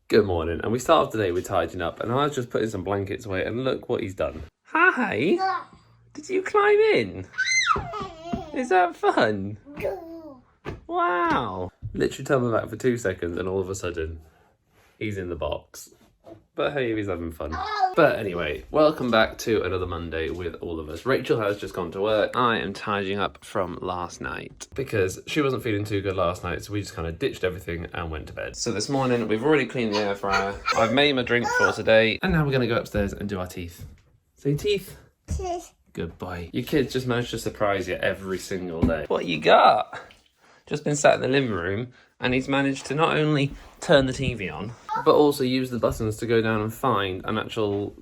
Good morning, and we start off today with tidying up, and I was just putting some blankets away, and look what he's done. Hi! Did you climb in? Is that fun? Wow! Literally tell me that for 2 seconds, and all of a sudden, he's in the box. But hey, he's having fun. But anyway, welcome back to another Monday with all of us. Rachel has just gone to work. I am tidying up from last night because she wasn't feeling too good last night, so we just kind of ditched everything and went to bed. So this morning, we've already cleaned the air fryer. I've made my drink for today, and now we're going to go upstairs and do our teeth. Say teeth. Teeth. Good boy. Your kids just managed to surprise you every single day. What you got? Just been sat in the living room, and he's managed to not only turn the TV on, but also use the buttons to go down and find an actual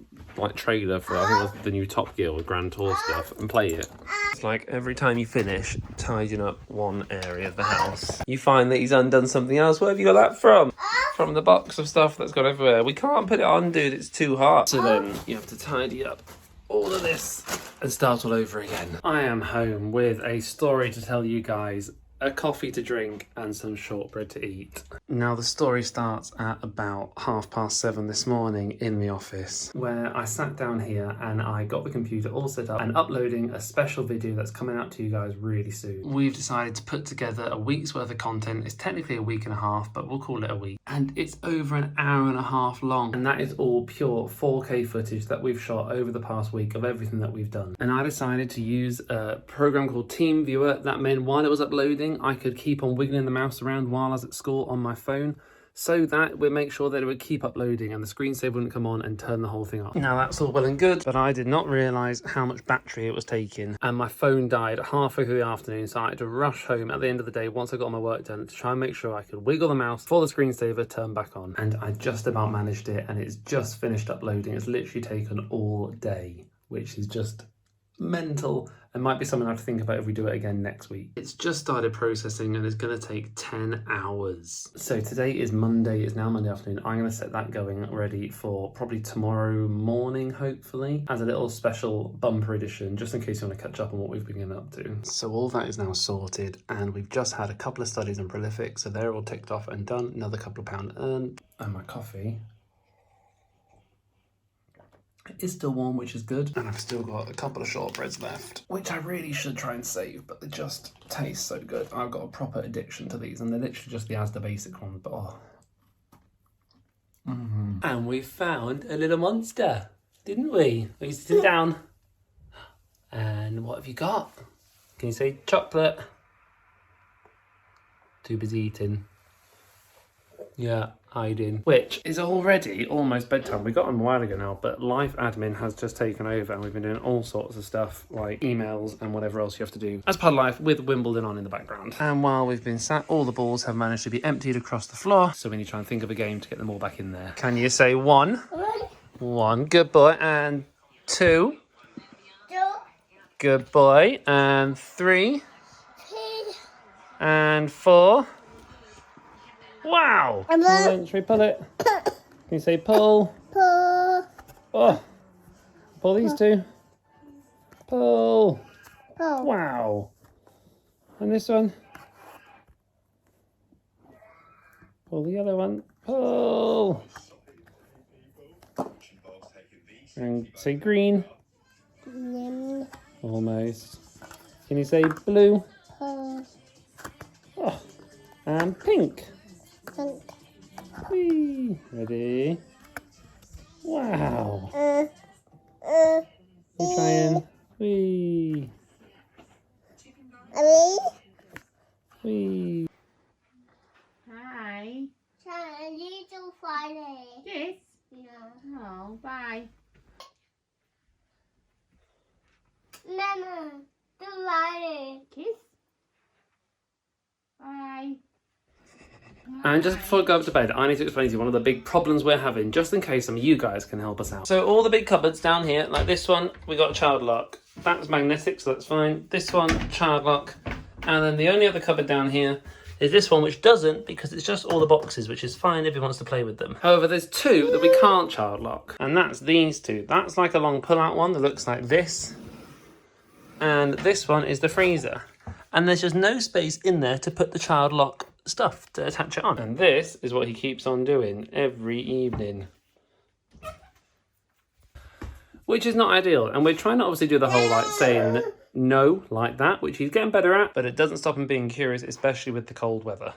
trailer for, I think it was the new Top Gear or Grand Tour stuff, and play it. It's like every time you finish tidying up one area of the house, you find that he's undone something else. Where have you got that from? From the box of stuff that's gone everywhere. We can't put it on, dude, it's too hard. So then you have to tidy up all of this and start all over again. I am home with a story to tell you guys, a coffee to drink, and some shortbread to eat. Now the story starts at about 7:30 this morning in the office, where I sat down here and I got the computer all set up and uploading a special video that's coming out to you guys really soon. We've decided to put together a week's worth of content. It's technically a week and a half, but we'll call it a week. And it's over an hour and a half long. And that is all pure 4K footage that we've shot over the past week of everything that we've done. And I decided to use a program called TeamViewer. That meant while it was uploading, I could keep on wiggling the mouse around while I was at school on my phone, so that would make sure that it would keep uploading and the screensaver wouldn't come on and turn the whole thing off. Now that's all well and good, but I did not realise how much battery it was taking, and my phone died halfway through the afternoon, so I had to rush home at the end of the day once I got my work done to try and make sure I could wiggle the mouse before the screensaver turned back on. And I just about managed it, and it's just finished uploading. It's literally taken all day, which is just mental, and might be something I have to think about if we do it again next week. It's just started processing and it's going to take 10 hours. So today is Monday, it's now Monday afternoon. I'm going to set that going ready for probably tomorrow morning, hopefully, as a little special bumper edition, just in case you want to catch up on what we've been up to. So all that is now sorted, and we've just had a couple of studies on Prolific, so they're all ticked off and done. Another couple of pounds earned. And my coffee is still warm, which is good. And I've still got a couple of shortbreads left, which I really should try and save, but they just taste so good. I've got a proper addiction to these, and they're literally just the Asda basic ones, but oh. And we found a little monster, didn't we? We sit down. And what have you got? Can you say chocolate? Too busy eating. Yeah, hiding. Which is already almost bedtime. We got them a while ago now, but life admin has just taken over, and we've been doing all sorts of stuff like emails and whatever else you have to do as part of life, with Wimbledon on in the background. And while we've been sat, all the balls have managed to be emptied across the floor, so we need to try and think of a game to get them all back in there. Can you say one? One, good boy. And two. Good boy. And three. And four. Wow! Should we pull it? Can you say pull? Pull. Oh! Pull these two. Pull. Pull. Wow! And this one? Pull the other one. Pull! And say green. Green. Almost. Can you say blue? Pull. Oh! And pink. Pink. Whee! Ready? Wow! You trying? Whee! Whee! Hi. Little Friday. Yes. Yeah. Oh, bye. Mama, do Friday. Kiss. Bye. And just before I go up to bed, I need to explain to you one of the big problems we're having, just in case some of you guys can help us out. So all the big cupboards down here, like this one, we got child lock. That's magnetic, so that's fine. This one, child lock. And then the only other cupboard down here is this one, which doesn't, because it's just all the boxes, which is fine if he wants to play with them. However, there's two that we can't child lock, and that's these two. That's like a long pull-out one that looks like this. And this one is the freezer. And there's just no space in there to put the child lock stuff to attach it on. And this is what he keeps on doing every evening. Which is not ideal. And we're trying to obviously do the whole like saying no like that, which he's getting better at. But it doesn't stop him being curious, especially with the cold weather.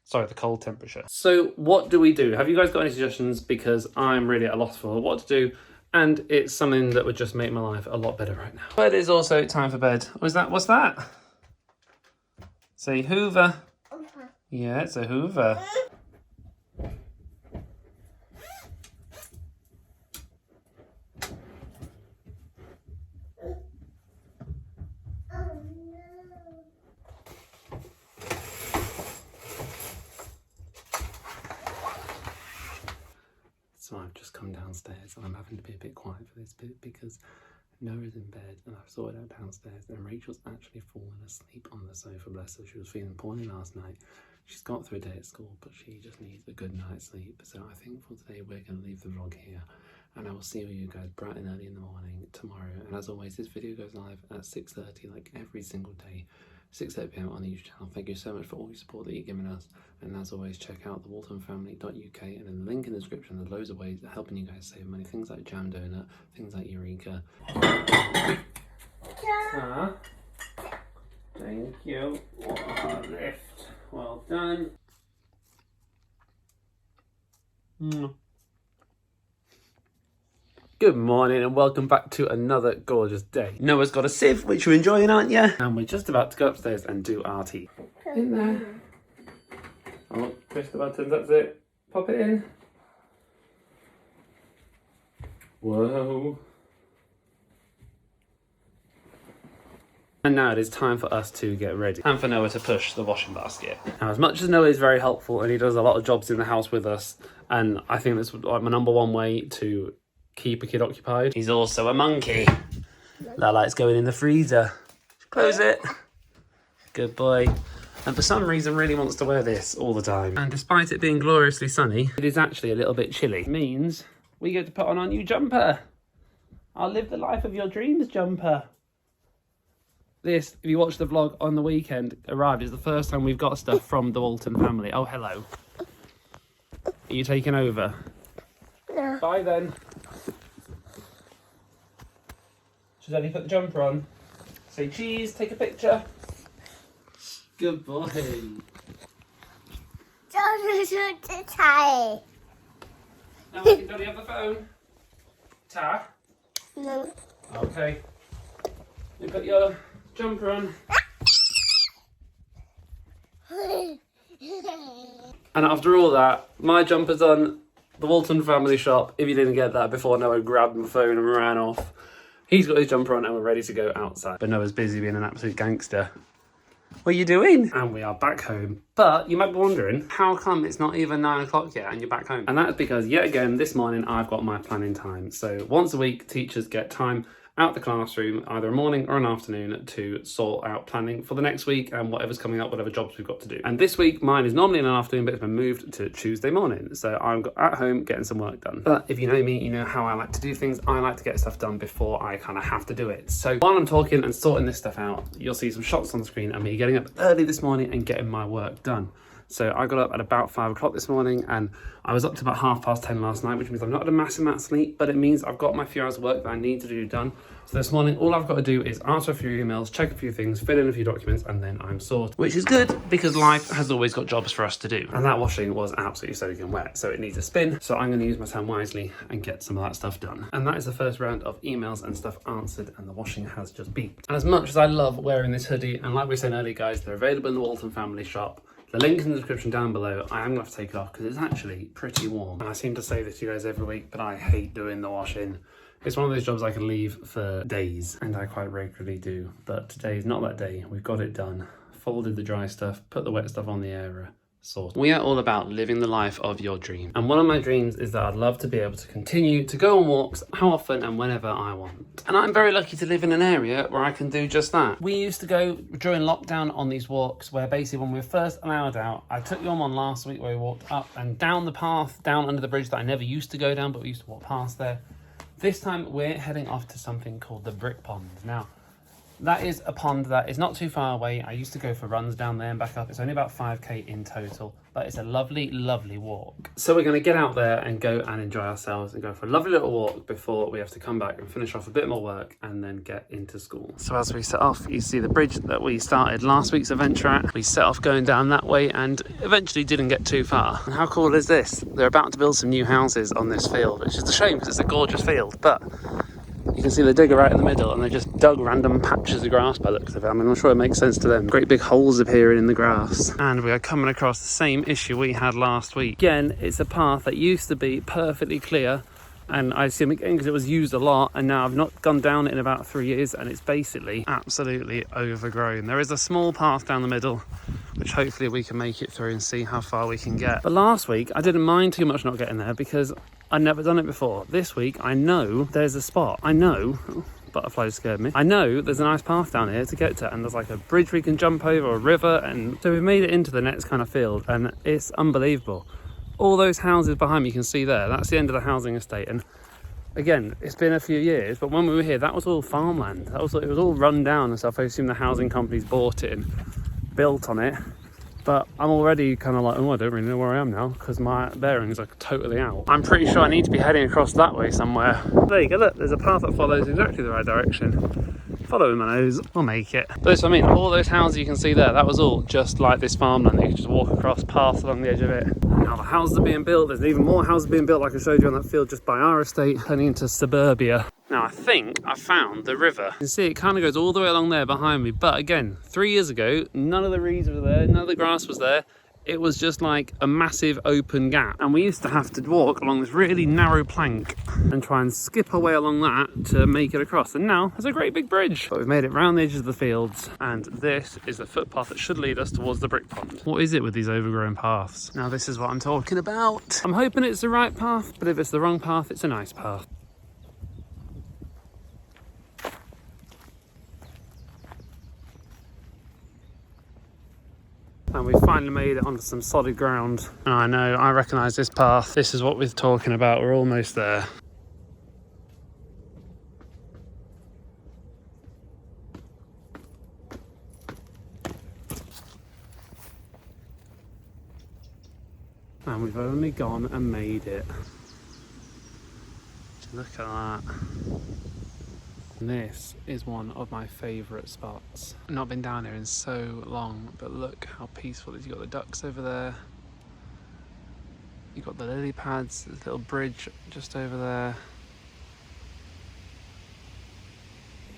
Sorry, the cold temperature. So what do we do? Have you guys got any suggestions? Because I'm really at a loss for what to do. And it's something that would just make my life a lot better right now. But it's also time for bed. What's that? Say Hoover. Yeah, it's a Hoover. So I've just come downstairs and I'm having to be a bit quiet for this bit because Noah's in bed and I've sorted out downstairs and Rachel's actually fallen asleep on the sofa, bless her. She was feeling poorly last night. She's got through a day at school, but she just needs a good night's sleep. So I think for today we're going to leave the vlog here and I will see you guys bright and early in the morning tomorrow. And as always, this video goes live at 6:30 like every single day. 6:30 PM on the YouTube channel. Thank you so much for all your support that you're giving us. And as always, check out the waltonfamily.uk and in the link in the description, there's loads of ways of helping you guys save money. Things like Jam Donut, things like Eureka. Thank you. What a lift. Well done. Good morning and welcome back to another gorgeous day. Noah's got a sieve, which you're enjoying, aren't you? And we're just about to go upstairs and do our tea. In there. Oh, push the buttons, that's it. Pop it in. Whoa. And now it is time for us to get ready. And for Noah to push the washing basket. Now, as much as Noah is very helpful and he does a lot of jobs in the house with us, and I think that's like my number one way to keep a kid occupied. He's also a monkey. That likes going in the freezer. Close it. Good boy. And for some reason really wants to wear this all the time. And despite it being gloriously sunny, it is actually a little bit chilly. It means we get to put on our new jumper. I'll live the life of your dreams jumper. This, if you watch the vlog on the weekend, arrived is the first time we've got stuff from the Walton family. Oh, hello. Are you taking over? No. Bye then. Should Daddy put the jumper on? Say cheese, take a picture. Good boy. Don't shoot the tie. Now can Daddy have the phone? Ta? No. Okay. You put your jumper on. And after all that, my jumper's on. The Walton family shop. If you didn't get that before Noah grabbed my phone and ran off. He's got his jumper on and we're ready to go outside. But Noah's busy being an absolute gangster. What are you doing? And we are back home. But you might be wondering, how come it's not even 9 o'clock yet and you're back home? And that's because yet again, this morning I've got my planning time. So once a week, teachers get time out the classroom, either a morning or an afternoon, to sort out planning for the next week and whatever's coming up, whatever jobs we've got to do. And this week, mine is normally in an afternoon, but it's been moved to Tuesday morning. So I'm at home getting some work done. But if you know me, you know how I like to do things. I like to get stuff done before I kind of have to do it. So while I'm talking and sorting this stuff out, you'll see some shots on the screen of me getting up early this morning and getting my work done. So I got up at about 5 o'clock this morning and I was up to about 10:30 last night, which means I've not had a massive amount of sleep, but it means I've got my few hours of work that I need to do done. So this morning, all I've got to do is answer a few emails, check a few things, fill in a few documents, and then I'm sorted. Which is good because life has always got jobs for us to do. And that washing was absolutely soaking wet, so it needs a spin. So I'm going to use my time wisely and get some of that stuff done. And that is the first round of emails and stuff answered, and the washing has just beeped. And as much as I love wearing this hoodie, and like we said earlier, guys, they're available in the Walton family shop. The link in the description down below. I am going to have to take it off because it's actually pretty warm. And I seem to say this to you guys every week, but I hate doing the washing. It's one of those jobs I can leave for days, and I quite regularly do. But today is not that day. We've got it done. Folded the dry stuff, put the wet stuff on the airer. Sort. We are all about living the life of your dream. And one of my dreams is that I'd love to be able to continue to go on walks how often and whenever I want. And I'm very lucky to live in an area where I can do just that. We used to go during lockdown on these walks where basically when we were first allowed out, I took you on one last week where we walked up and down the path, down under the bridge that I never used to go down, but we used to walk past there. This time we're heading off to something called the Brick Pond. Now, that is a pond that is not too far away. I used to go for runs down there and back up. It's only about 5k in total, but it's a lovely, lovely walk. So we're going to get out there and go and enjoy ourselves and go for a lovely little walk before we have to come back and finish off a bit more work and then get into school. So as we set off, you see the bridge that we started last week's adventure at. We set off going down that way and eventually didn't get too far. And how cool is this? They're about to build some new houses on this field, which is a shame because it's a gorgeous field, but you can see the digger right in the middle and they just dug random patches of grass by the looks of it. I mean, I'm sure it makes sense to them. Great big holes appearing in the grass. And we are coming across the same issue we had last week. Again, it's a path that used to be perfectly clear, and I assume again because it was used a lot, and now I've not gone down it in about 3 years and it's basically absolutely overgrown. There is a small path down the middle which hopefully we can make it through and see how far we can get. But last week I didn't mind too much not getting there because I'd never done it before. This week I know there's a spot. I know, butterfly scared me. I know there's a nice path down here to get to, and there's like a bridge we can jump over, a river, and so we've made it into the next kind of field and it's unbelievable. All those houses behind me you can see there, that's the end of the housing estate. And again, it's been a few years, but when we were here, that was all farmland. It was all run down and stuff. I assume the housing companies bought it and built on it. But I'm already kind of like, oh, I don't really know where I am now because my bearings are totally out. I'm pretty sure I need to be heading across that way somewhere. There you go, look, there's a path that follows exactly the right direction. Following my nose, we'll make it. But that's what I mean, all those houses you can see there, that was all just like this farmland that you could just walk across, paths along the edge of it. Now the houses are being built, there's even more houses being built like I showed you on that field just by our estate, turning into suburbia. Now I think I found the river. You can see it kind of goes all the way along there behind me, but again, 3 years ago, none of the reeds were there, none of the grass was there. It was just like a massive open gap, and we used to have to walk along this really narrow plank and try and skip our way along that to make it across. And now there's a great big bridge, but we've made it round the edges of the fields, and this is the footpath that should lead us towards the brick pond. What is it with these overgrown paths? Now this is what I'm talking about. I'm hoping it's the right path, but if it's the wrong path, it's a nice path. And we finally made it onto some solid ground. And I know, I recognise this path. This is what we're talking about. We're almost there. And we've only gone and made it. Look at that. This is one of my favourite spots. I've not been down here in so long, but look how peaceful it is. You've got the ducks over there. You've got the lily pads, this little bridge just over there.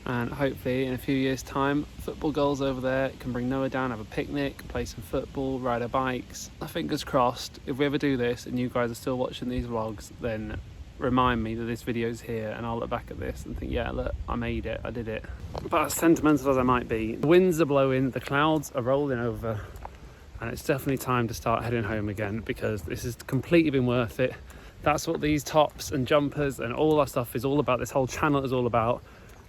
And hopefully in a few years' time, football goals over there can bring Noah down, have a picnic, play some football, ride our bikes. Fingers crossed, if we ever do this and you guys are still watching these vlogs, then remind me that this video's here and I'll look back at this and think, yeah, look, I made it, I did it. But as sentimental as I might be, the winds are blowing, the clouds are rolling over, and it's definitely time to start heading home again because this has completely been worth it. That's what these tops and jumpers and all that stuff is all about, this whole channel is all about,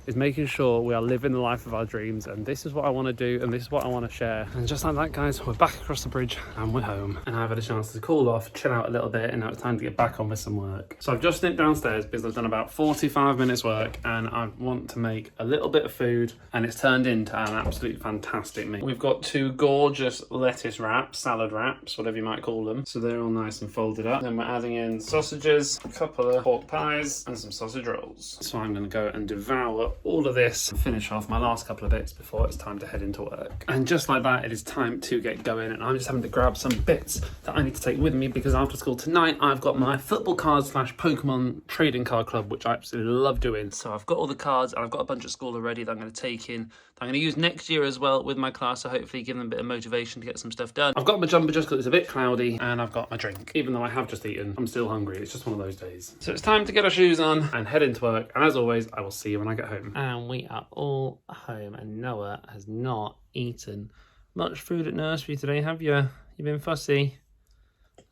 is making sure we are living the life of our dreams, and this is what I want to do and this is what I want to share. And just like that, guys, we're back across the bridge and we're home, and I've had a chance to cool off, chill out a little bit, and now it's time to get back on with some work. So I've just nipped downstairs because I've done about 45 minutes work and I want to make a little bit of food, and it's turned into an absolute fantastic meal. We've got two gorgeous lettuce wraps, salad wraps, whatever you might call them, so they're all nice and folded up. Then we're adding in sausages, a couple of pork pies and some sausage rolls. So I'm going to go and devour all of this and finish off my last couple of bits before it's time to head into work. And just like that, it is time to get going, and I'm just having to grab some bits that I need to take with me because after school tonight I've got my football cards / Pokemon trading card club, which I absolutely love doing. So I've got all the cards and I've got a bunch at school already that I'm going to take in, that I'm going to use next year as well with my class, so hopefully give them a bit of motivation to get some stuff done. I've got my jumper just because it's a bit cloudy, and I've got my drink. Even though I have just eaten, I'm still hungry. It's just one of those days. So it's time to get our shoes on and head into work, and as always I will see you when I get home. And we are all home, and Noah has not eaten much food at nursery today, have you? You've been fussy.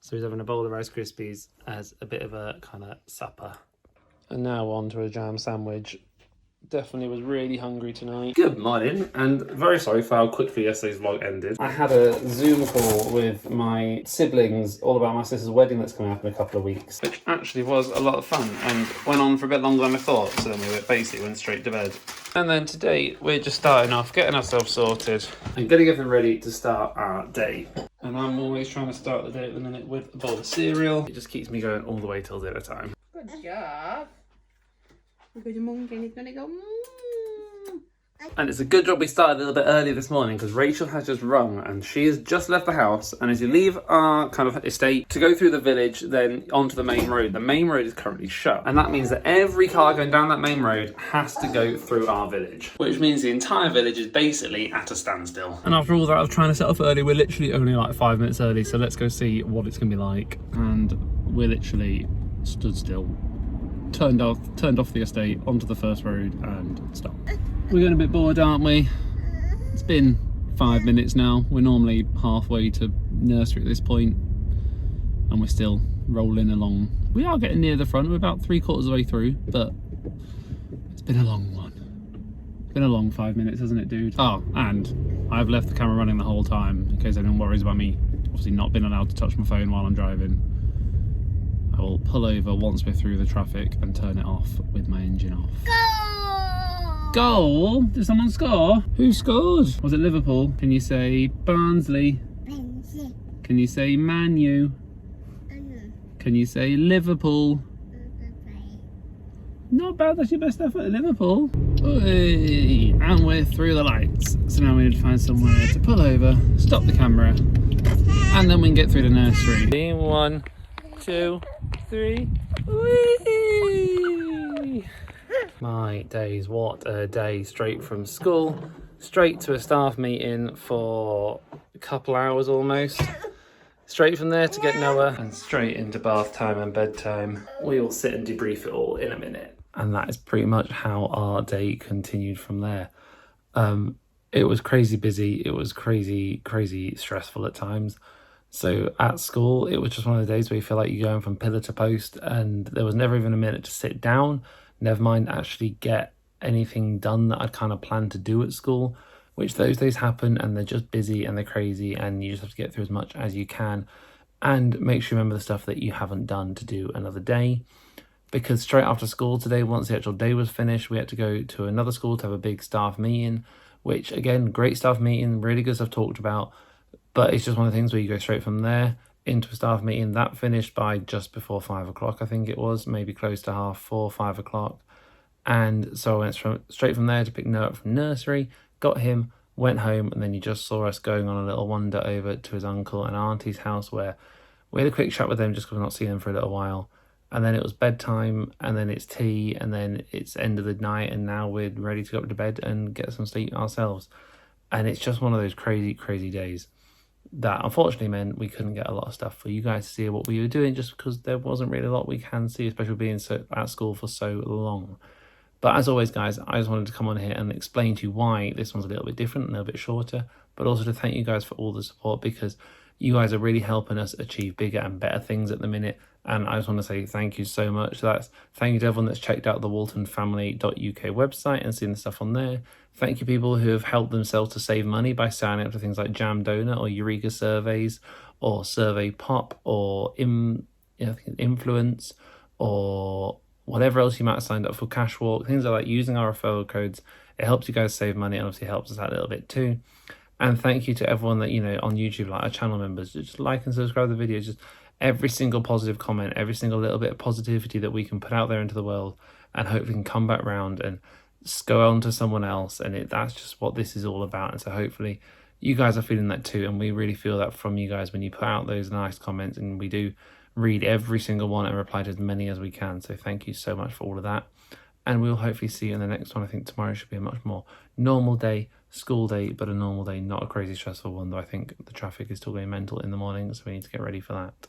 So he's having a bowl of Rice Krispies as a bit of a kind of supper. And now on to a jam sandwich. Definitely was really hungry tonight. Good morning, and very sorry for how quickly yesterday's vlog ended. I had a Zoom call with my siblings all about my sister's wedding that's coming up in a couple of weeks, which actually was a lot of fun and went on for a bit longer than I thought, so then we basically went straight to bed. And then today we're just starting off, getting ourselves sorted and getting everything ready to start our day. And I'm always trying to start the day at the minute with a bowl of cereal. It just keeps me going all the way till dinner time. Good job. Look at your monkey and he's gonna go. And it's a good job we started a little bit early this morning because Rachel has just rung and she has just left the house. And as you leave our kind of estate to go through the village, then onto the main road is currently shut. And that means that every car going down that main road has to go through our village, which means the entire village is basically at a standstill. And after all that, I was trying to set off early. We're literally only like 5 minutes early. So let's go see what it's going to be like. And we're literally stood still. Turned off the estate onto the first road and stopped. We're getting a bit bored, aren't we? It's been 5 minutes now. We're normally halfway to nursery at this point, and we're still rolling along. We are getting near the front. We're about 3/4 of the way through, but it's been a long one. It's been a long 5 minutes, hasn't it, dude? Oh, and I've left the camera running the whole time in case anyone worries about me obviously not being allowed to touch my phone while I'm driving. I will pull over once we're through the traffic and turn it off with my engine off. Goal? Did someone score? Who scored? Was it Liverpool? Can you say Barnsley? Can you say Man U? Can you say Liverpool? Not bad, that's your best effort at Liverpool. Hey, and we're through the lights. So now we need to find somewhere to pull over, stop the camera, and then we can get through the nursery. 1, 2, 3. Whee! My days, what a day. Straight from school, straight to a staff meeting for a couple hours almost. Straight from there to get Noah, and straight into bath time and bedtime. We will sit and debrief it all in a minute. And that is pretty much how our day continued from there. It was crazy busy. It was crazy stressful at times. So at school, it was just one of the days where you feel like you're going from pillar to post, and there was never even a minute to sit down, never mind actually get anything done that I'd kind of planned to do at school, which those days happen and they're just busy and they're crazy, and you just have to get through as much as you can and make sure you remember the stuff that you haven't done to do another day. Because straight after school today, once the actual day was finished, we had to go to another school to have a big staff meeting, which again, great staff meeting, really good stuff talked about. But it's just one of the things where you go straight from there into a staff meeting. That finished by just before 5 o'clock, I think it was, maybe close to 4:30, 5 o'clock. And so I went straight from there to pick Noah up from nursery, got him, went home, and then you just saw us going on a little wander over to his uncle and auntie's house where we had a quick chat with them just because we've not seen them for a little while. And then it was bedtime, and then it's tea, and then it's end of the night, and now we're ready to go up to bed and get some sleep ourselves. And it's just one of those crazy days that unfortunately meant we couldn't get a lot of stuff for you guys to see what we were doing, just because there wasn't really a lot we can see, especially being at school for so long. But as always, guys, I just wanted to come on here and explain to you why this one's a little bit different, a little bit shorter, but also to thank you guys for all the support, because you guys are really helping us achieve bigger and better things at the minute. And I just want to say thank you so much. Thank you to everyone that's checked out the waltonfamily.uk website and seen the stuff on there. Thank you people who have helped themselves to save money by signing up to things like Jam Donut or Eureka Surveys or Survey Pop or Influence or whatever else you might have signed up for, Cashwalk, things like that. Using our referral codes, it helps you guys save money and obviously helps us out a little bit too. And thank you to everyone that, on YouTube, like our channel members, just like and subscribe to the videos. Just every single positive comment, every single little bit of positivity that we can put out there into the world, and hopefully can come back round and go on to someone else. And that's just what this is all about. And so hopefully you guys are feeling that too. And we really feel that from you guys when you put out those nice comments, and we do read every single one and reply to as many as we can. So thank you so much for all of that. And we'll hopefully see you in the next one. I think tomorrow should be a much more normal day, school day, but a normal day, not a crazy stressful one, though I think the traffic is still going mental in the morning, so we need to get ready for that.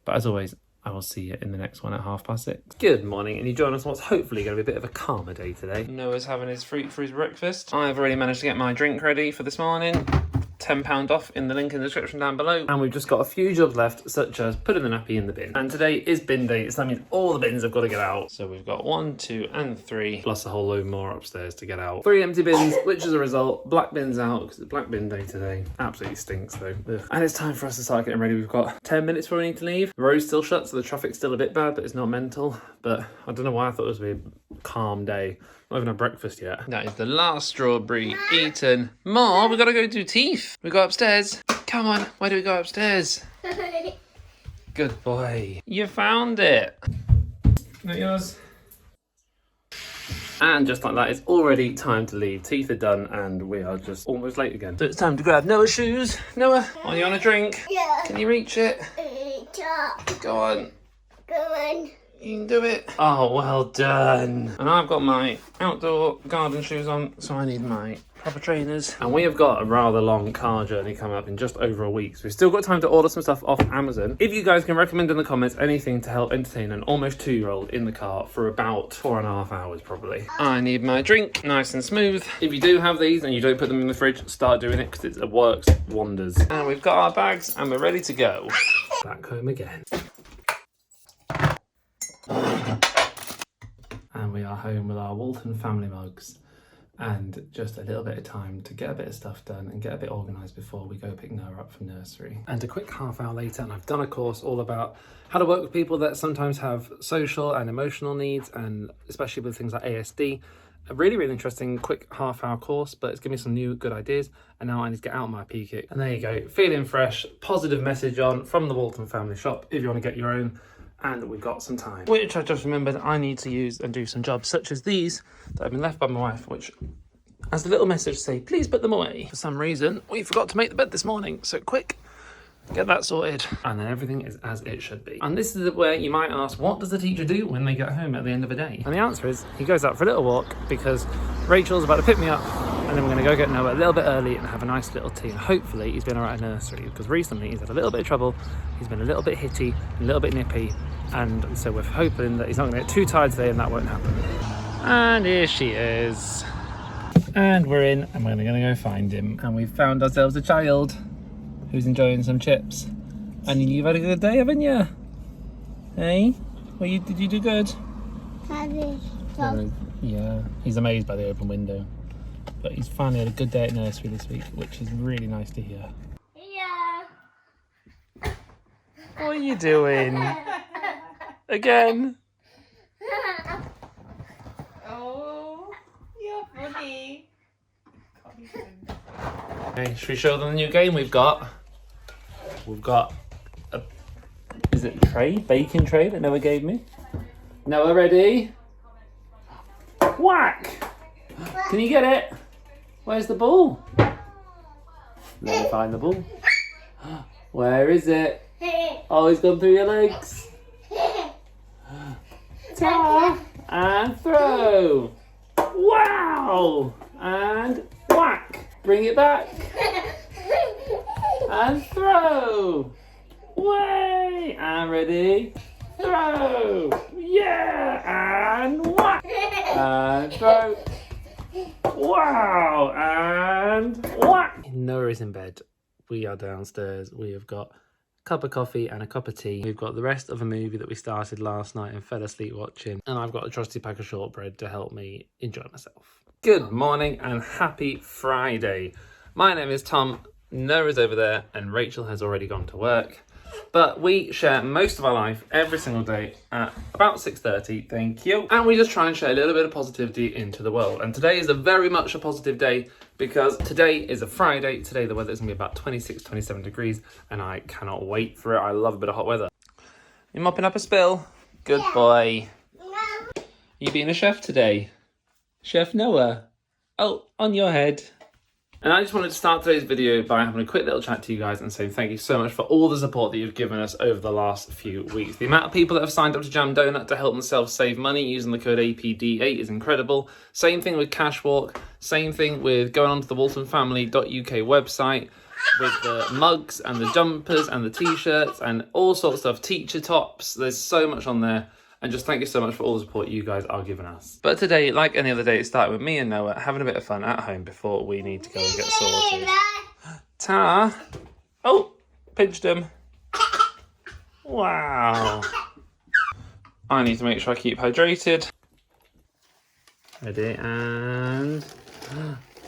But as always, I will see you in the next one at 6:30. Good morning, and you join us on what's hopefully going to be a bit of a calmer day today. Noah's having his fruit for his breakfast. I've already managed to get my drink ready for this morning. £10 off in the link in the description down below. And we've just got a few jobs left, such as putting the nappy in the bin. And today is bin day, so that means all the bins have got to get out. So we've got 1, 2 and 3, plus a whole load more upstairs to get out. 3 empty bins, which is a result. Black bin's out, because it's black bin day today. Absolutely stinks though. Ugh. And it's time for us to start getting ready. We've got 10 minutes before we need to leave. The road's still shut, so the traffic's still a bit bad, but it's not mental. But I don't know why I thought it was going to be a calm day. Not even had breakfast yet. That is the last strawberry eaten. Ma, we gotta go do teeth. We go upstairs. Come on, why do we go upstairs? Good boy. You found it. Not yours. And just like that, it's already time to leave. Teeth are done and we are just almost late again. So it's time to grab Noah's shoes. Noah, are you on a drink? Yeah. Can you reach it? Go on. Go on. You can do it. Oh, well done. And I've got my outdoor garden shoes on, so I need my proper trainers. And we have got a rather long car journey coming up in just over a week, so we've still got time to order some stuff off Amazon. If you guys can recommend in the comments anything to help entertain an almost 2-year-old in the car for about 4.5 hours probably. I need my drink, nice and smooth. If you do have these and you don't put them in the fridge, start doing it because it works wonders. And we've got our bags and we're ready to go. Back home again. And we are home with our Walton family mugs and just a little bit of time to get a bit of stuff done and get a bit organised before we go pick Noah up from nursery. And a quick half hour later, and I've done a course all about how to work with people that sometimes have social and emotional needs, and especially with things like ASD. A really, really interesting quick half hour course, but it's given me some new good ideas. And now I need to get out my pea kick. And there you go, feeling fresh, positive message on from the Walton family shop if you want to get your own. And we've got some time. Which I just remembered I need to use and do some jobs such as these that have been left by my wife, which has a little message to say, please put them away. For some reason, we forgot to make the bed this morning, so quick, get that sorted. And then everything is as it should be. And this is where you might ask, what does the teacher do when they get home at the end of a day? And the answer is, he goes out for a little walk because Rachel's about to pick me up, and then we're going to go get Noah a little bit early and have a nice little tea. And hopefully he's been all right at nursery, because recently he's had a little bit of trouble. He's been a little bit hitty, a little bit nippy, and so we're hoping that he's not going to get too tired today and that won't happen. And here she is. And we're in, and we're going to go find him. And we've found ourselves a child who's enjoying some chips. And you've had a good day, haven't you? Hey? Well, did you do good? Yeah, he's amazed by the open window. But he's finally had a good day at nursery this week, which is really nice to hear. Yeah. What are you doing? Again? Oh, you're funny. Okay, should we show them the new game we've got? We've got a, is it tray? Baking tray that Noah gave me. Noah, ready? Whack! Can you get it? Where's the ball? Let me find the ball. Where is it? Oh, he's gone through your legs. Ta! And throw. Wow! And whack. Bring it back. And throw. Way! And ready. Throw. Yeah! And whack. And throw. Wow! And whack! Noah is in bed. We are downstairs. We have got a cup of coffee and a cup of tea. We've got the rest of a movie that we started last night and fell asleep watching. And I've got a trusty pack of shortbread to help me enjoy myself. Good morning and happy Friday. My name is Tom. Noah is over there and Rachel has already gone to work. But we share most of our life every single day at about 6:30, thank you. And we just try and share a little bit of positivity into the world. And today is a very much a positive day because today is a Friday. Today the weather is going to be about 26, 27 degrees and I cannot wait for it. I love a bit of hot weather. You mopping up a spill? Good boy. No. You being a chef today? Chef Noah? Oh, on your head. And I just wanted to start today's video by having a quick little chat to you guys and saying thank you so much for all the support that you've given us over the last few weeks. The amount of people that have signed up to Jam Donut to help themselves save money using the code APD8 is incredible. Same thing with Cashwalk. Same thing with going onto the waltonfamily.uk website with the mugs and the jumpers and the t-shirts and all sorts of stuff. Teacher tops. There's so much on there. And just thank you so much for all the support you guys are giving us. But today, like any other day, it started with me and Noah having a bit of fun at home before we need to go and get sorted. Ta. Oh, pinched him. Wow. I need to make sure I keep hydrated. Ready, and...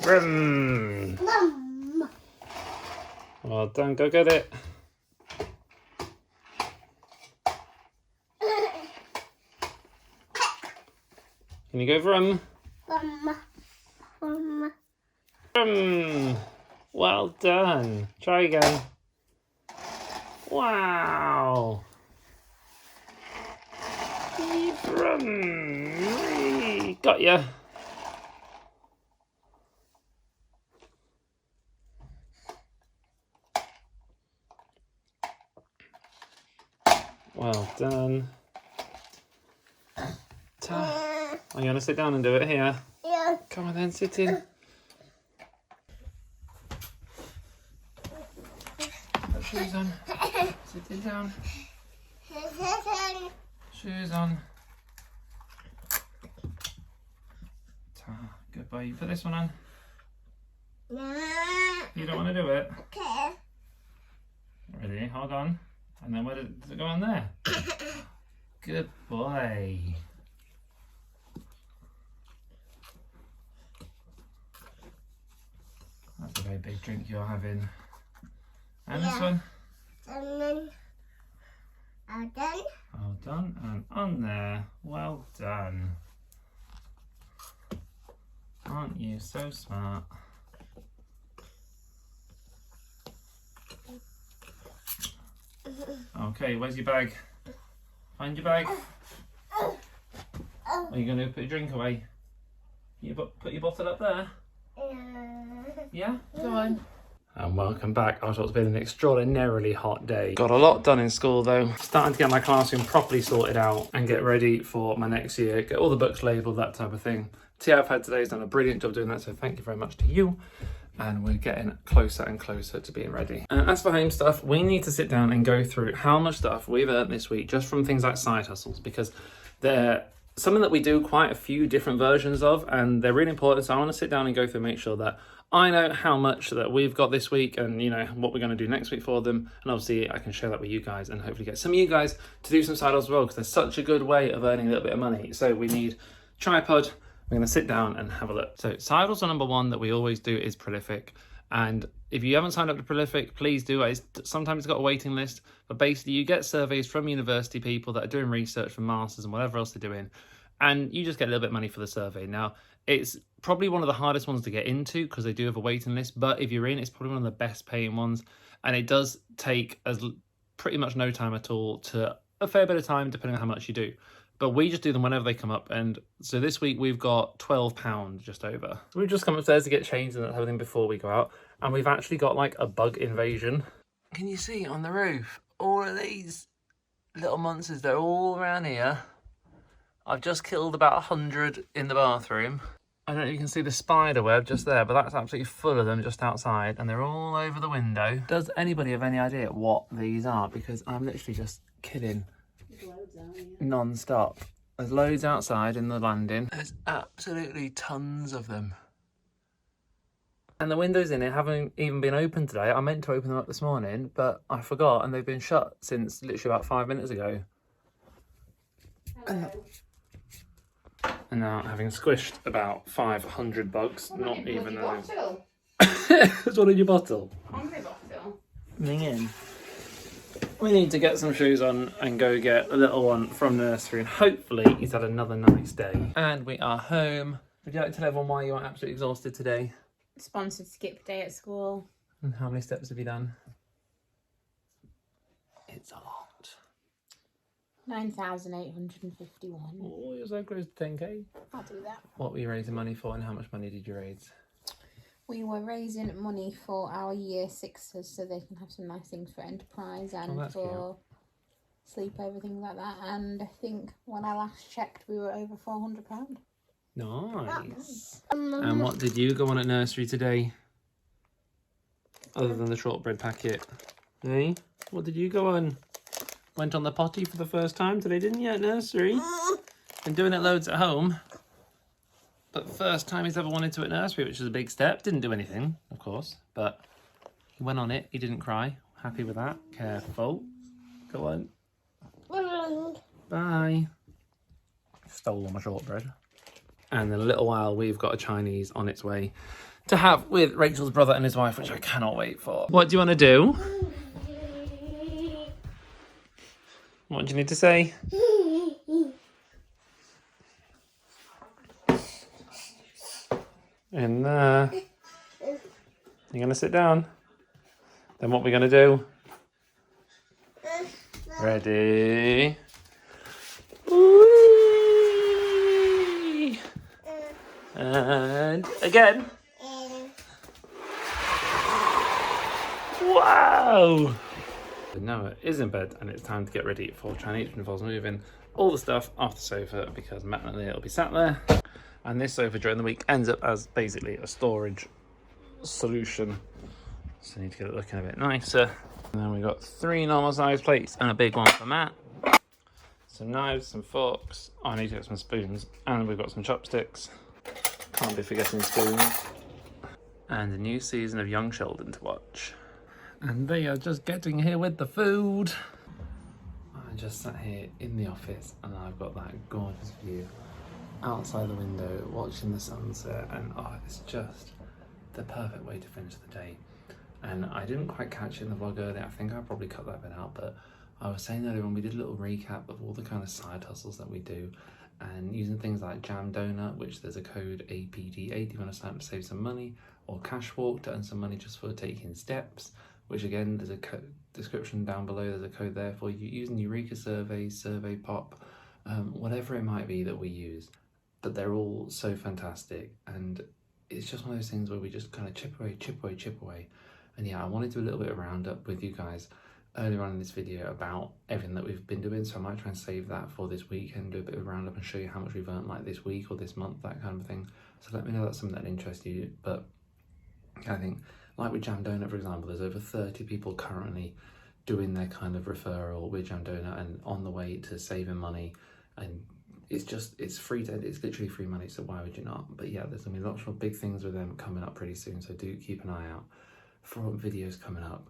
Vroom. Well done, go get it. Can you go vroom? Vroom. Well done. Try again. Wow. Vroom. Got ya. Well done. Are you going to sit down and do it here? Yeah. Come on then, sit in. Put shoes on. Sitting down. Shoes on. Goodbye. You put this one on. You don't want to do it? Okay. Ready? Hold on. And then where does it go on there? Good boy. That's a very big drink you're having. And this one? And then, Well done. And on there. Well done. Aren't you so smart? Okay, where's your bag? Find your bag. Are you going to put your drink away? You put your bottle up there? Yeah? Go on. And welcome back. I thought it's been an extraordinarily hot day. Got a lot done in school though. Starting to get my classroom properly sorted out and get ready for my next year. Get all the books labelled, that type of thing. Tia I've had today has done a brilliant job doing that, so thank you very much to you. And we're getting closer and closer to being ready. And as for home stuff, we need to sit down and go through how much stuff we've earned this week just from things like side hustles, because they're something that we do quite a few different versions of, and they're really important. So I want to sit down and go through and make sure that I know how much that we've got this week and, you know, what we're going to do next week for them. And obviously I can share that with you guys and hopefully get some of you guys to do some side hustles as well, because there's such a good way of earning a little bit of money. So we need tripod. We're going to sit down and have a look. So side hustle number one that we always do is Prolific. And if you haven't signed up to Prolific, please do. Sometimes it's got a waiting list, but basically you get surveys from university people that are doing research for masters and whatever else they're doing, and you just get a little bit of money for the survey. Now, it's probably one of the hardest ones to get into because they do have a waiting list, but if you're in, it's probably one of the best paying ones, and it does take pretty much no time at all to a fair bit of time depending on how much you do. But we just do them whenever they come up. And so this week we've got £12 just over. So we've just come upstairs to get changed and everything before we go out. And we've actually got like a bug invasion. Can you see on the roof? All of these little monsters, they're all around here. I've just killed about 100 in the bathroom. I don't know if you can see the spider web just there, but that's absolutely full of them just outside. And they're all over the window. Does anybody have any idea what these are? Because I'm literally just killing non-stop. There's loads outside in the landing. There's absolutely tons of them. And the windows in it haven't even been opened today. I meant to open them up this morning, but I forgot, and they've been shut since literally about 5 minutes ago. And now having squished about 500 bugs, not even those. What's one in your bottle? Hungry bottle. Coming in. We need to get some shoes on and go get a little one from nursery, and hopefully he's had another nice day. And we are home. Would you like to tell everyone why you are absolutely exhausted today? Sponsored skip day at school. And how many steps have you done? It's a lot. 9,851. Oh, you're so close to 10k. I'll do that. What were you raising money for, and how much money did you raise? We were raising money for our year sixes so they can have some nice things for enterprise and for sleepover, things like that. And I think when I last checked, we were over £400. Nice. And what did you go on at nursery today? Other than the shortbread packet. Hey? What did you go on? Went on the potty for the first time today, didn't you, at nursery? Been doing it loads at home. But first time he's ever wanted to at nursery, which is a big step. Didn't do anything, of course, but He went on it. He didn't cry. Happy with that. Careful. Go on. Bye. Stole all my shortbread. And in a little while, we've got a Chinese on its way to have with Rachel's brother and his wife, which I cannot wait for. What do you want to do? What do you need to say? In there. You gonna sit down? Then what are we gonna do? Ready? Whee! And again. Wow! Noah is in bed and it's time to get ready for Chinese, which involves moving all the stuff off the sofa because Matt and Leah will be sat there. And this sofa during the week ends up as basically a storage solution. So I need to get it looking a bit nicer. And then we've got 3 normal size plates and a big one for Matt. Some knives, some forks. Oh, I need to get some spoons. And we've got some chopsticks. Can't be forgetting spoons. And a new season of Young Sheldon to watch. And they are just getting here with the food. I just sat here in the office and I've got that gorgeous view outside the window watching the sunset, and oh, it's just the perfect way to finish the day. And I didn't quite catch it in the vlog earlier. I think I'll probably cut that bit out, but I was saying earlier when we did a little recap of all the kind of side hustles that we do, and using things like Jam Donut, which there's a code APD8 if you want to sign up to save some money, or Cash Walk to earn some money just for taking steps, which again, there's a description down below, there's a code there for you, using Eureka Surveys, Survey Pop, whatever it might be that we use. But they're all so fantastic, and it's just one of those things where we just kind of chip away. And yeah, I wanted to do a little bit of roundup with you guys earlier on in this video about everything that we've been doing, so I might try and save that for this weekend, do a bit of a roundup and show you how much we've earned like this week or this month, that kind of thing. So let me know if that's something that interests you. But I think, like with Jam Donut, for example, there's over 30 people currently doing their kind of referral with Jam Donut and on the way to saving money. And it's free, it's literally free money, so why would you not? But yeah, there's gonna be lots of big things with them coming up pretty soon, so do keep an eye out for videos coming up.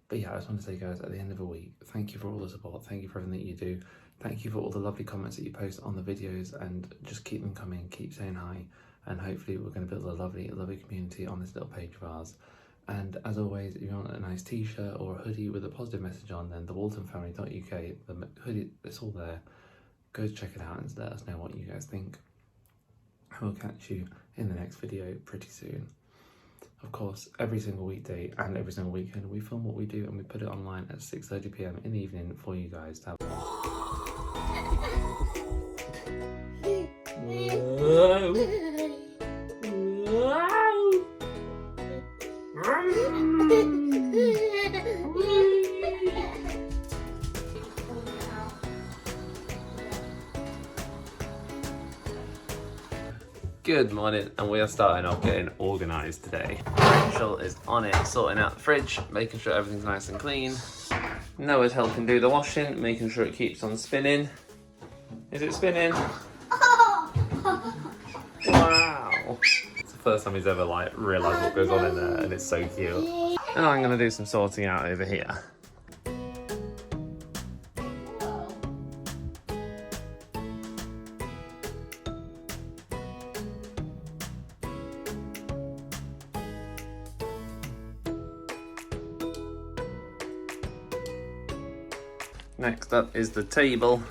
But yeah, I just want to say, guys, at the end of a week, thank you for all the support, thank you for everything that you do, thank you for all the lovely comments that you post on the videos, and just keep them coming, keep saying hi, and hopefully we're going to build a lovely community on this little page of ours. And as always, if you want a nice t-shirt or a hoodie with a positive message on, then the waltonfamily.uk, the hoodie, it's all there. Go check it out and let us know what you guys think. I will catch you in the next video pretty soon. Of course, every single weekday and every single weekend we film what we do and we put it online at 6:30 p.m. in the evening for you guys to have. Good morning, and we are starting off getting organised today. Rachel is on it, sorting out the fridge, making sure everything's nice and clean. Noah's helping do the washing, making sure it keeps on spinning. Is it spinning? Wow! It's the first time he's ever realised what goes on in there, and it's so cute. And I'm going to do some sorting out over here. Next up is the table.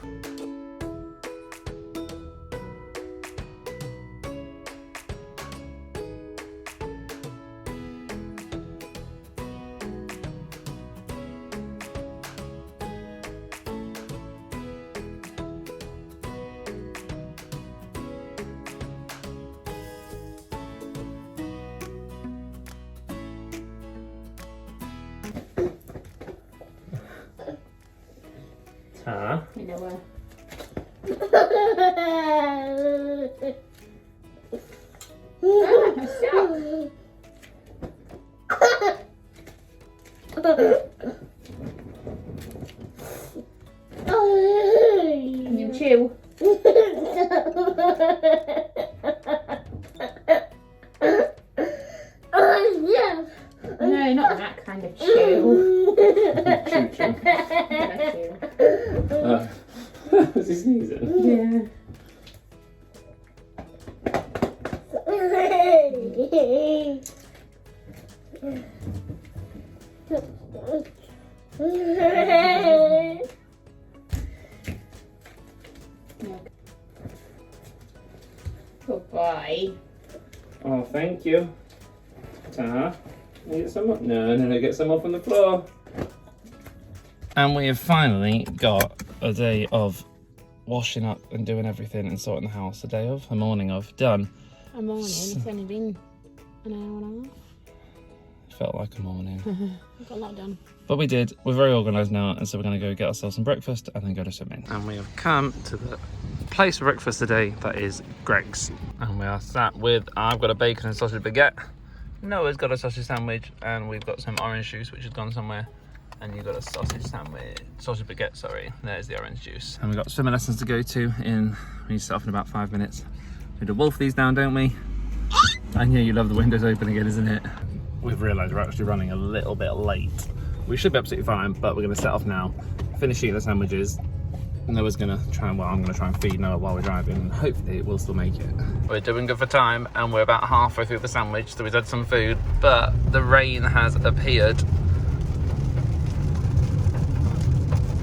Huh? You know where? Can you chew? No, not that kind of sneezing? Yeah. Good boy. Oh, thank you. Ta. Get some more? No, get some more from the floor. And we have finally got a day of washing up and doing everything and sorting the house. A morning of, done. A morning, it's only been an hour and a half. Felt like a morning. Got a lot done. But we did. We're very organised now, and so we're going to go get ourselves some breakfast and then go to swimming. And we have come to the place for breakfast today, that is Greg's. And we are sat with, I've got a bacon and sausage baguette. Noah's got a sausage sandwich, and we've got some orange juice, which has gone somewhere. And you've got a sausage baguette, sorry. There's the orange juice. And we've got swimming lessons to go to we set off in about 5 minutes. We do wolf these down, don't we? And yeah, you love the windows open again, isn't it? We've realised we're actually running a little bit late. We should be absolutely fine, but we're going to set off now, finish eating the sandwiches. Noah's going to try and, I'm going to try and feed Noah while we're driving, and hopefully we'll still make it. We're doing good for time, and we're about halfway through the sandwich, so we've had some food, but the rain has appeared.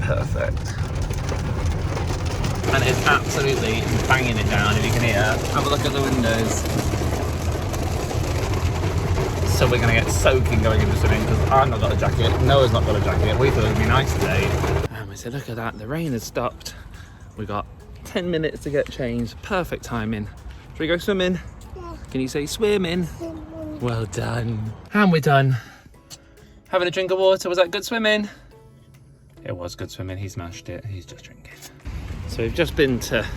Perfect. And it's absolutely banging it down, if you can hear. Have a look at the windows. So we're going to get soaking going into swimming because I've not got a jacket, Noah's not got a jacket. We thought it would be nice today. And we said, look at that, the rain has stopped. We got 10 minutes to get changed, perfect timing. Should we go swimming? Yeah. Can you say swimming? Well done. And we're done. Having a drink of water, was that good swimming? It was good swimming, he smashed it, he's just drinking. So we've just been to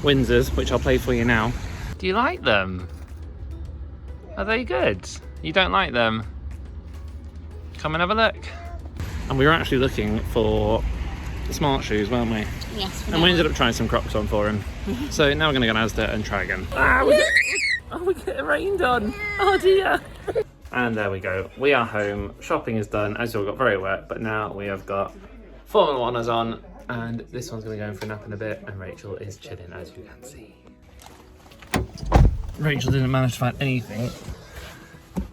Windsor's, which I'll play for you now. Do you like them? Are they good? You don't like them? Come and have a look. And we were actually looking for smart shoes, weren't we? Yes. And we ended up trying some Crocs on for him. So now we're going to go to Asda and try again. We get rained on. Oh dear. And there we go. We are home. Shopping is done. As you all got very wet, but now we have got Formula Oneers on, and this one's going to go in for a nap in a bit, and Rachel is chilling, as you can see. Rachel didn't manage to find anything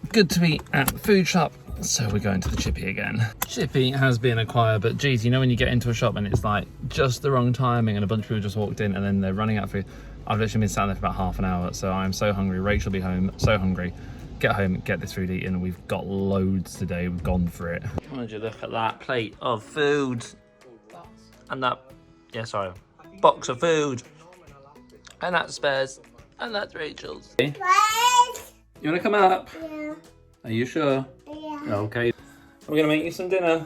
good to eat at the food shop, so we're going to the Chippy again. Chippy has been acquired, but geez, you know when you get into a shop and it's like just the wrong timing and a bunch of people just walked in and then they're running out of food. I've literally been sat there for about half an hour, so I'm so hungry. Rachel will be home, so hungry. Get home, get this food eaten. We've got loads today, we've gone for it. Why don't you look at that plate of food? And that, box of food. And that's spares. And that's Rachel's. What? You want to come up? Yeah. Are you sure? Yeah. Okay. We're going to make you some dinner.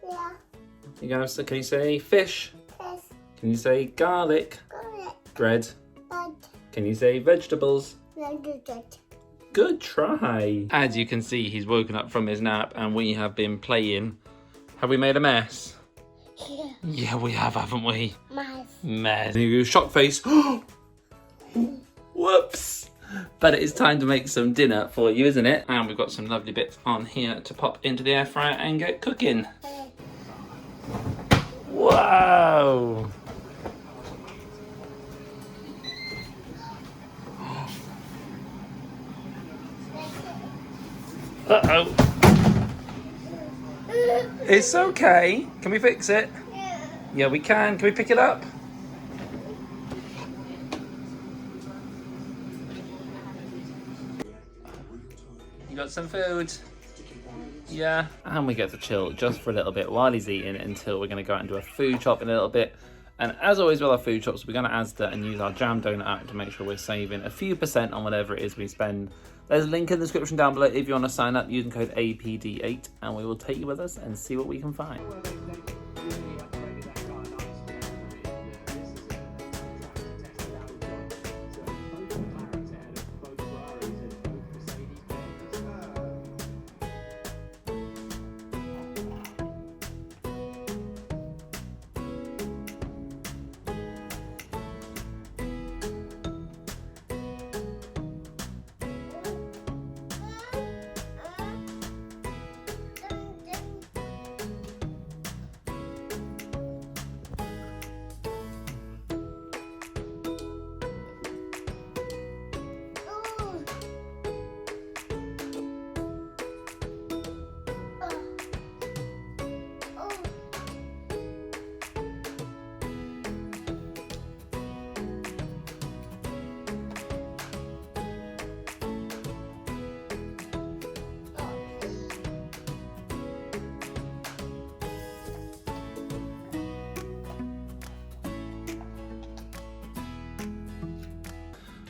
Yeah. You gonna have, can you say fish? Yes. Can you say garlic? Good. Bread? But Can you say vegetables? not good. Good try. As you can see, he's woken up from his nap and we have been playing. Have we made a mess? Yeah. Yeah, we have, haven't we? Mice. Mess. You go shock face. Whoops. But it is time to make some dinner for you, isn't it? And we've got some lovely bits on here to pop into the air fryer and get cooking. Whoa. Uh-oh. It's okay. Can we fix it? Yeah, we can. Can we pick it up? You got some food? Yeah. And we get to chill just for a little bit while he's eating until we're going to go out and do a food shop in a little bit. And as always with our food shops, we're going to Asda and use our Jam Donut app to make sure we're saving a few % on whatever it is we spend. There's a link in the description down below if you want to sign up using code APD8, and we will take you with us and see what we can find.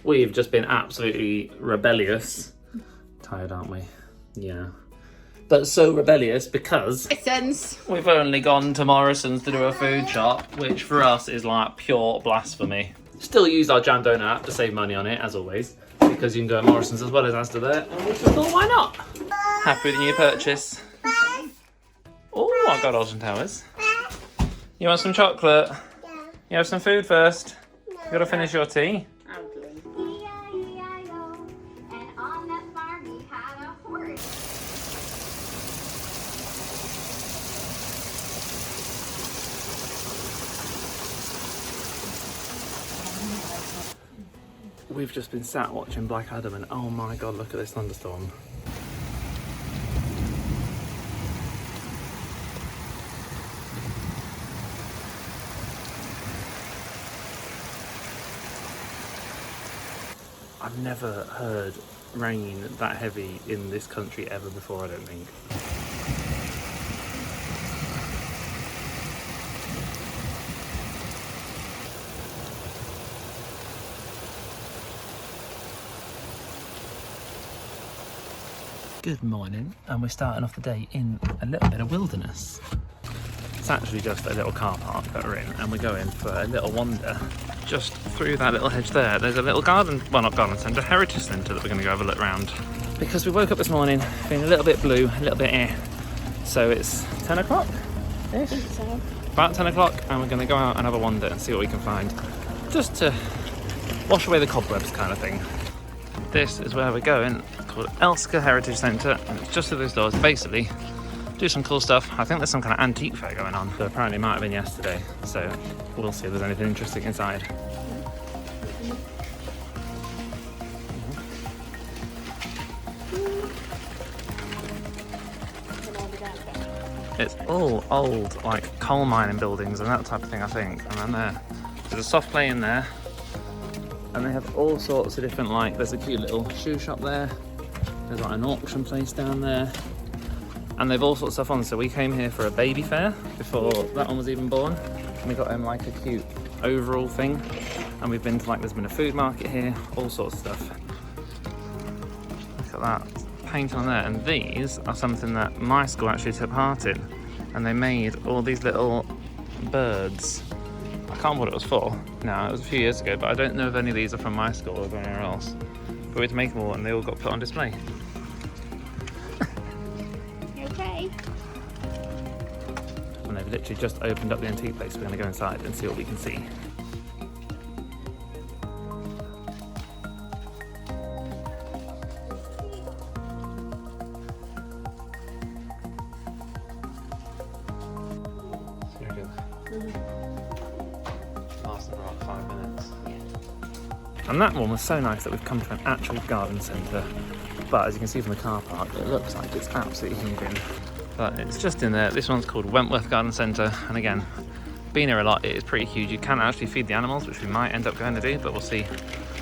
We've just been absolutely rebellious. Tired, aren't we? Yeah. But so rebellious because we've only gone to Morrison's to do a food shop, which for us is like pure blasphemy. Still use our Jam Donut app to save money on it, as always, because you can go at Morrison's as well as Asda there, and we just thought, why not? Happy with the new purchase? Oh, I got Alton Towers. You want some chocolate? Yeah. You have some food first? You gotta finish your tea. And on that farm he had a horse. We've just been sat watching Black Adam and oh my god, look at this thunderstorm. I've never heard rain that heavy in this country ever before, I don't think. Good morning, and we're starting off the day in a little bit of wilderness. It's actually just a little car park that we're in, and we're going for a little wander just through that little hedge there. There's a little garden, well not garden centre, heritage centre that we're going to go have a look round. Because we woke up this morning feeling a little bit blue, a little bit so it's 10 o'clock-ish? About 10 o'clock, and we're going to go out and have a wander and see what we can find. Just to wash away the cobwebs kind of thing. This is where we're going. It's called Elsker Heritage Centre, and it's just through those doors. Basically, do some cool stuff. I think there's some kind of antique fair going on, but apparently it might have been yesterday, so we'll see if there's anything interesting inside. It's all old, like coal mining buildings and that type of thing, I think. And then there's a soft play in there. And they have all sorts of different, like, there's a cute little shoe shop there. There's like an auction place down there. And they've all sorts of stuff on. So we came here for a baby fair before that one was even born. And we got him like a cute overall thing. And we've been to, like, there's been a food market here, all sorts of stuff. Look at that paint on there. And these are something that my school actually took part in. And they made all these little birds. I can't remember what it was for now, it was a few years ago, but I don't know if any of these are from my school or anywhere else. But we had to make them all and they all got put on display. Okay. And they've literally just opened up the antique place. We're going to go inside and see what we can see. Lasted for about 5 minutes. And that one was so nice that we've come to an actual garden centre. But as you can see from the car park, it looks like it's absolutely heaving. But it's just in there. This one's called Wentworth Garden Centre. And again, being here a lot, it is pretty huge. You can actually feed the animals, which we might end up going to do, but we'll see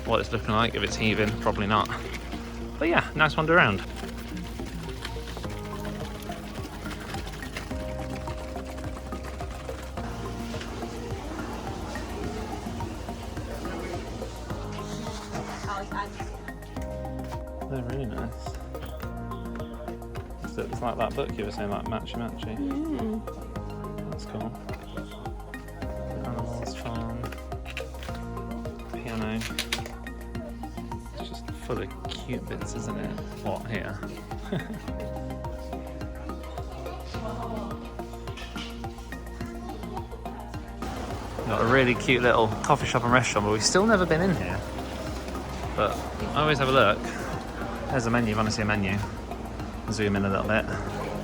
what it's looking like. If it's heaving, probably not. But yeah, nice wander around. They're really nice. So it's like that book you were saying, like Matchy Matchy. That's cool. Animals, farm, piano. It's just full of cute bits, isn't it? What, here? Got a really cute little coffee shop and restaurant, but we've still never been in here. But I always have a look. There's a menu, if you want to see a menu. Zoom in a little bit.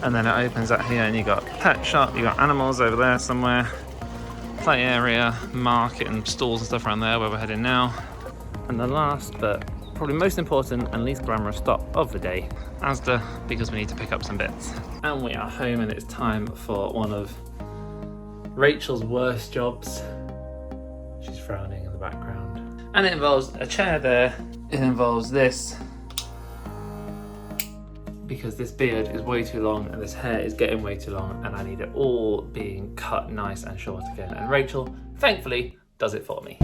And then it opens up here and you've got pet shop, you've got animals over there somewhere, play area, market and stalls and stuff around there where we're heading now. And the last but probably most important and least glamorous stop of the day, Asda, because we need to pick up some bits. And we are home and it's time for one of Rachel's worst jobs. She's frowning in the background. And it involves a chair there. It involves this, because this beard is way too long and this hair is getting way too long and I need it all being cut nice and short again. And Rachel, thankfully, does it for me.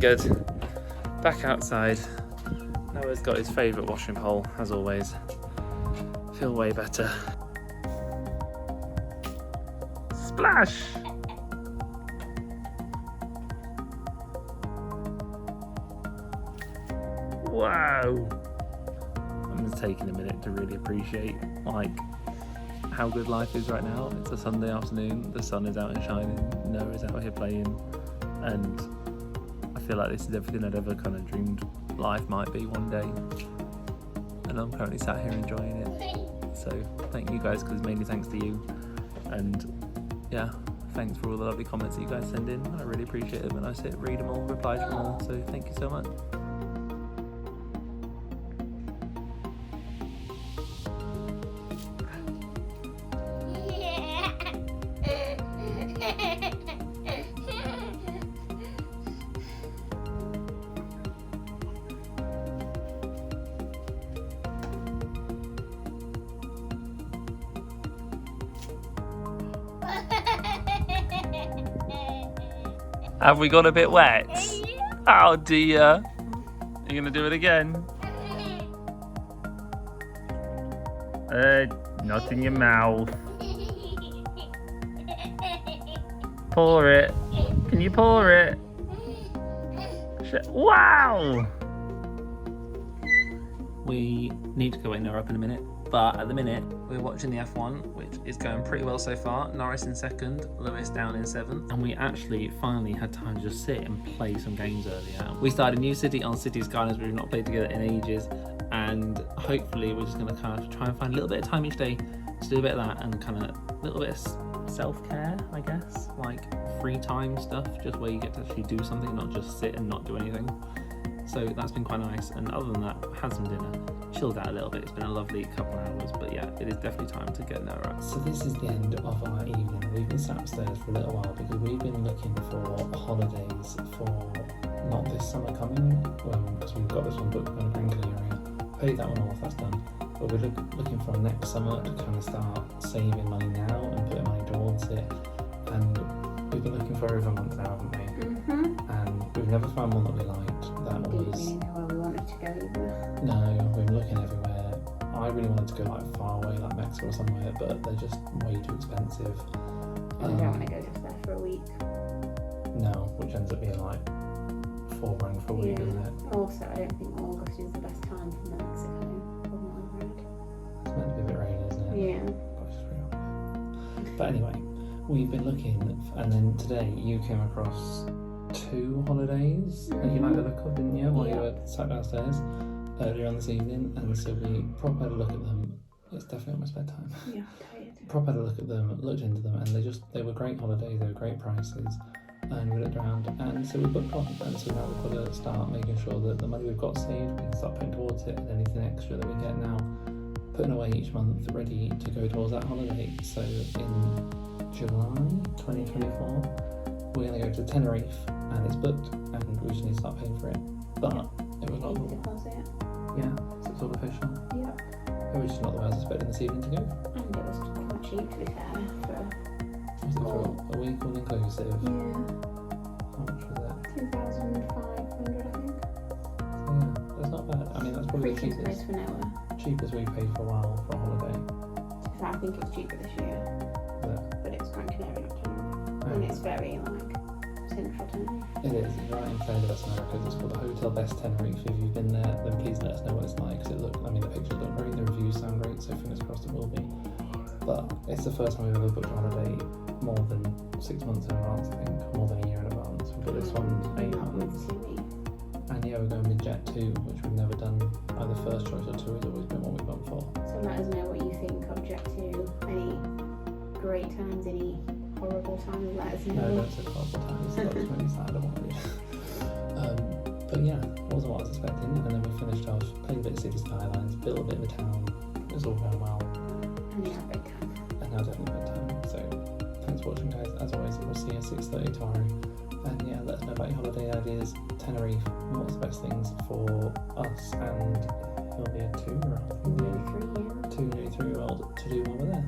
good. Back outside. Noah's got his favourite washing pole, as always. Feel way better. Splash! Wow! I'm just taking a minute to really appreciate like how good life is right now. It's a Sunday afternoon, the sun is out and shining, Noah's out here playing, and I feel like this is everything I'd ever kind of dreamed life might be one day. And I'm currently sat here enjoying it. So thank you guys, because mainly thanks to you. And yeah, thanks for all the lovely comments that you guys send in. I really appreciate them, and I read them all, reply to them all. So thank you so much. Have we got a bit wet? Oh dear. Are you gonna do it again? Not in your mouth. Pour it. Can you pour it? Wow! We need to go wake Noah up in a minute, but at the minute we're watching the F1, which is going pretty well so far. Norris in second, Lewis down in seventh, and we actually finally had time to just sit and play some games earlier. We started a new city on City Skylines, we've not played together in ages, and hopefully we're just going to kind of try and find a little bit of time each day to do a bit of that and kind of a little bit of self-care, I guess, like free time stuff, just where you get to actually do something, not just sit and not do anything. So that's been quite nice, and other than that, had some dinner, chilled out a little bit. It's been a lovely couple of hours, but yeah, it is definitely time to get Noah up. So this is the end of our evening. We've been sat upstairs for a little while because we've been looking for holidays for not this summer coming, because we've got this one booked in the Brinkley area. Paid that one off, that's done. But we're looking for next summer to kind of start saving money now and putting money towards it. And we've been looking for over a month now, haven't we? And we've never found one that we liked. That We was... didn't really know where we wanted to go either. No, we've been looking everywhere. I really wanted to go like far away, like Mexico or somewhere, but they're just way too expensive. And we don't want to go just there for a week. No, which ends up being like £4 for a week, isn't it? Also, I don't think August is the best time for Mexico. From what I've read. It's meant to be a bit rainy, isn't it? Yeah. Gosh, it's really hot. But anyway, we've been looking, and then today you came across 2 holidays that you liked the look of, didn't you, while you were sat downstairs earlier on this evening, and so we proper had a look at them. It's definitely almost bedtime. Yeah, I'm tired. Proper had a look at them, looked into them, and they were great holidays, they were great prices, and we looked around, and so we booked one, and so now we've got to start making sure that the money we've got saved, we can start putting towards it, and anything extra that we get now, putting away each month, ready to go towards that holiday. So in July 2024, we're going to go to Tenerife, and it's booked, and we just need to start paying for it. But it was not the Deposit. yeah, so it's all official. Yep. It was just not the way I was expecting this evening to go. And it was quite cheap to be fair for Was it for a week all inclusive? yeah, How much was that? 2,500 I think. So yeah, that's not bad. I mean, that's probably Pretty the cheap place for Noah. cheapest we've paid for a while for a holiday. To be fair, I think it's cheaper this year, but it's Gran Canaria, not Tenerife. And it's very like central Tenerife. It is, it's right in Fairbanks, America. It's called the Hotel Best Tenerife. If you've been there, then please let us know what it's like, because the pictures look great, the reviews sound great, so fingers crossed it will be. But it's the first time we've ever booked a holiday more than 6 months in advance, I think, more than a year in advance. We've got this one 8 months. And yeah, we're going with Jet 2, which we've never done. Either first choice or 2 has always been what we've gone for. So let us know what you think of Jet 2. Any great times, any horrible times, let us know. No, don't say horrible times. That was really sad, I don't want to read. But yeah, wasn't what I was expecting. And then we finished off, played a bit of City Skylines, built a bit of a town. It was all going well. And now bedtime. And now definitely bedtime. So thanks for watching, guys. As always, we'll see you at 6:30 tomorrow. And yeah, let us know about your holiday ideas. Tenerife, what's the best things for us and he'll be a 2-year-old. Nearly 3 years. 2 nearly 3-year-old to do while we're there.